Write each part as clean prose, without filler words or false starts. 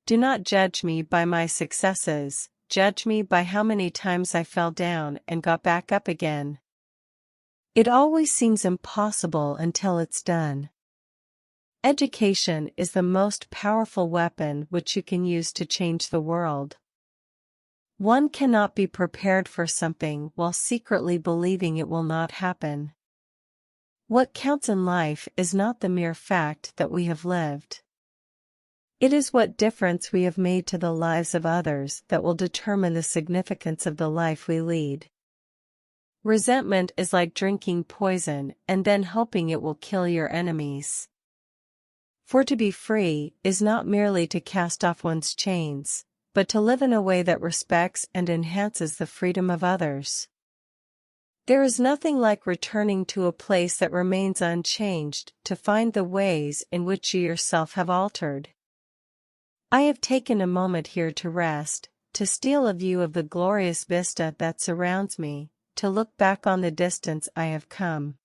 Do not judge me by my successes, judge me by how many times I fell down and got back up again. It always seems impossible until it's done. Education is the most powerful weapon which you can use to change the world. One cannot be prepared for something while secretly believing it will not happen. What counts in life is not the mere fact that we have lived. It is what difference we have made to the lives of others that will determine the significance of the life we lead. Resentment is like drinking poison and then hoping it will kill your enemies. For to be free is not merely to cast off one's chains, but to live in a way that respects and enhances the freedom of others. There is nothing like returning to a place that remains unchanged to find the ways in which you yourself have altered. I have taken a moment here to rest, to steal a view of the glorious vista that surrounds me, to look back on the distance I have come.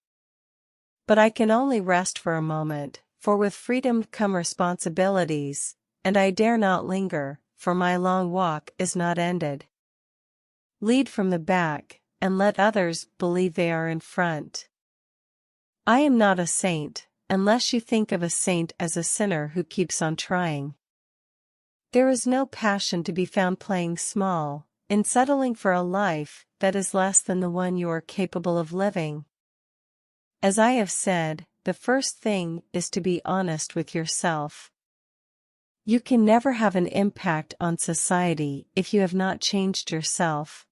But I can only rest for a moment, for with freedom come responsibilities, and I dare not linger, for my long walk is not ended. Lead from the back, and let others believe they are in front. I am not a saint, unless you think of a saint as a sinner who keeps on trying. There is no passion to be found playing small, in settling for a life that is less than the one you are capable of living. As I have said, the first thing is to be honest with yourself. You can never have an impact on society if you have not changed yourself.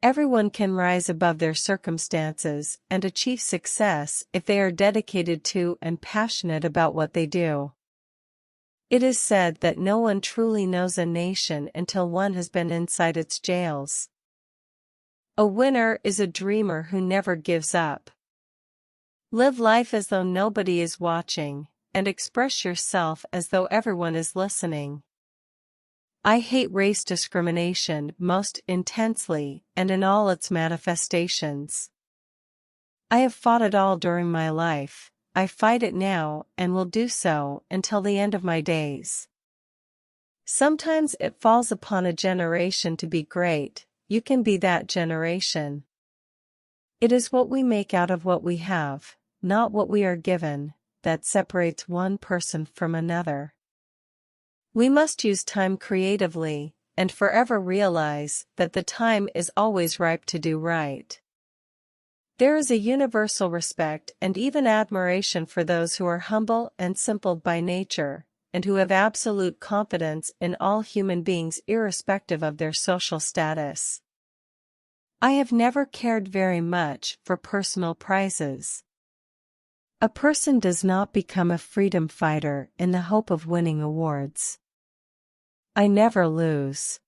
Everyone can rise above their circumstances and achieve success if they are dedicated to and passionate about what they do. It is said that no one truly knows a nation until one has been inside its jails. A winner is a dreamer who never gives up. Live life as though nobody is watching, and express yourself as though everyone is listening. I hate race discrimination most intensely and in all its manifestations. I have fought it all during my life. I fight it now and will do so until the end of my days. Sometimes it falls upon a generation to be great. You can be that generation. It is what we make out of what we have, not what we are given, that separates one person from another. We must use time creatively, and forever realize that the time is always ripe to do right. There is a universal respect and even admiration for those who are humble and simple by nature, and who have absolute confidence in all human beings irrespective of their social status. I have never cared very much for personal prizes. A person does not become a freedom fighter in the hope of winning awards. I never lose.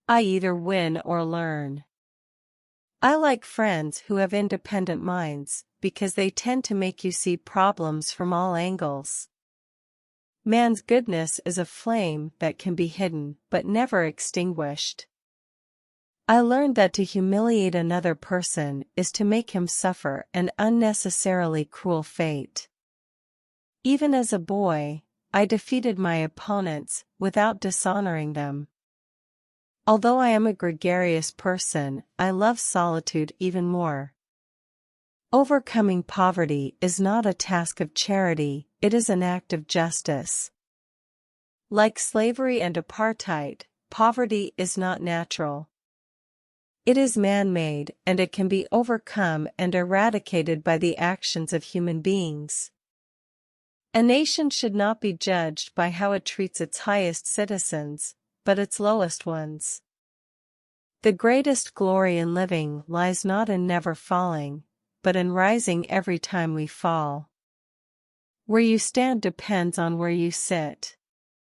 I either win or learn. I like friends who have independent minds, because they tend to make you see problems from all angles. Man's goodness is a flame that can be hidden but never extinguished. I learned that to humiliate another person is to make him suffer an unnecessarily cruel fate. Even as a boy, I defeated my opponents without dishonoring them. Although I am a gregarious person, I love solitude even more. Overcoming poverty is not a task of charity, it is an act of justice. Like slavery and apartheid, poverty is not natural. It is man-made, and it can be overcome and eradicated by the actions of human beings. A nation should not be judged by how it treats its highest citizens, but its lowest ones. The greatest glory in living lies not in never falling, but in rising every time we fall. Where you stand depends on where you sit.